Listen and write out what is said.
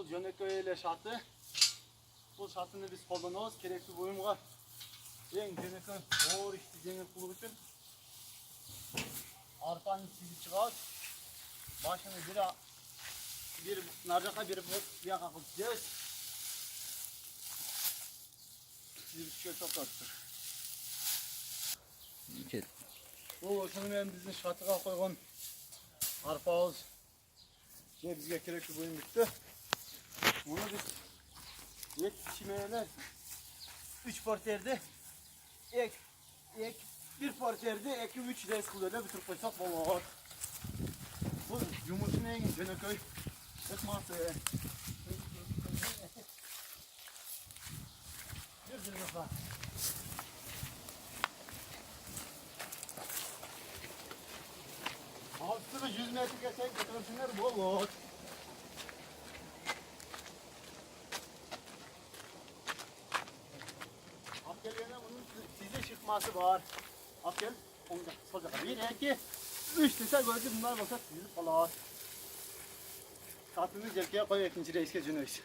Bu Jönököy ile şartı. Bu şartını biz kullanıyoruz. Gerekli boyumga. En Jönököy ağır işti jengil kılık için. Arpanı çizip çıkar. Başını bir narcaka bir yaka kılıp gideceğiz. Çizip çıkıyor çok tatlı. Bu şunu ben bizim şartıga koygan arpağız. Ne bizge gerekli boyum bitti. Bunu biz et pişirmeyene 3 porterde ek bir porterde eki 3 res kılığıyla bitir koysak olur. Bu yumurtun en Jönököy etması. Bir defa. Altını 100 metre geçen götürsünler bol olur. Akgelyene bunun size çıkması var. Akgel, onca solacak. 1, 2, 3 dese gördü bunlar baksa sizi falan. Tatını cerkeye koy ikinci reis Jönököy.